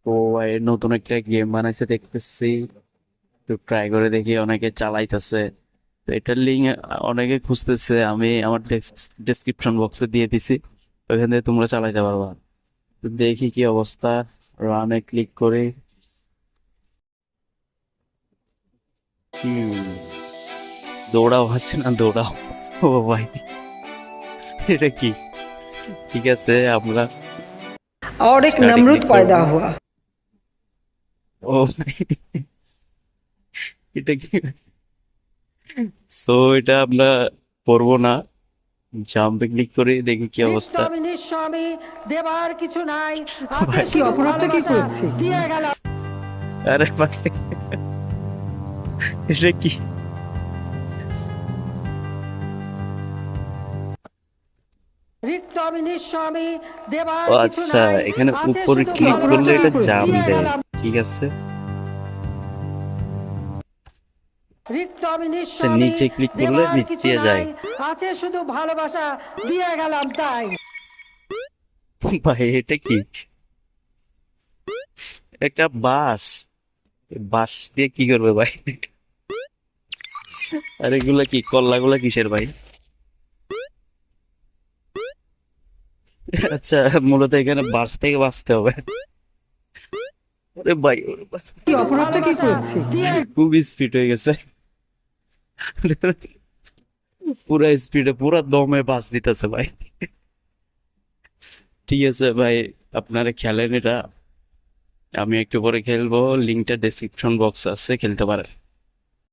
ও ভাই নতুন একটা গেম বানাইছে দেখতেছি, একটু ট্রাই করে দেখি। অনেকে চালাইতেছে, তো এটার লিঙ্ক অনেকে খুঁজতেছে। আমি আমার ডেসক্রিপশন বক্সে দিয়ে দিছি, ওইখান থেকে তোমরা চালাইতে পারবা। তো দেখি কি অবস্থা। রানে ক্লিক করে হুম, দৌড়াও আছে না, দৌড়াও। ও ভাই, এটা কি? ঠিক আছে, আমরা और एक স্টার্টিং नमरूद করব। पैदा हुआ। ও ভাই, এটা কি? সো এটা আমরা করবো না, জাম্পে ক্লিক করে দেখি কি অবস্থা। নিত্য নিঃস্বামী দেবার কিছু নাই, আছে ভাই, কি শুধু অপরাধটা কি ভালোবাসা করেছি? দিয়ে গেলাম। আরে ভাই, এটা কি? নিত্য নিঃস্বামী দেবার ও কিছু আচ্ছা, নাই, এখানে আছে উপরে শুধু কি ক্লিক করলে অপরাধটা কি এটা ভালোবাসা করেছি? জাম্প দিয়ে দেয়। গেলাম। ঠিক আছে, নিত্য আচ্ছা নিঃস্বামী নিচে ক্লিক করলে দেবার নিচ কিছু দিয়ে যায়। নাই, আছে শুধু ভালোবাসা দিয়ে গেলাম তাই। ভাই এটা কি? একটা বাস, বাস দিয়ে কি করবে ভাই? আর এগুলা কি, কল্লাগুলা কিসের ভাই? আচ্ছা, মূলত এখানে বাস থেকে বাঁচতে হবে। ওরে ভাই, ওরে ভাই, কি শুধু অপরাধটা কি ভালোবাসা করেছি? দিয়ে খুব স্পিড হয়ে গেছে। পুরা স্পিডে, পুরা দমে বাস দিতেছে ভাই। ঠিক আছে ভাই, আপনারা খেলেন এটা, আমি একটু পরে খেলবো। লিঙ্কটা ডেসক্রিপশন বক্স আছে, খেলতে পারেন।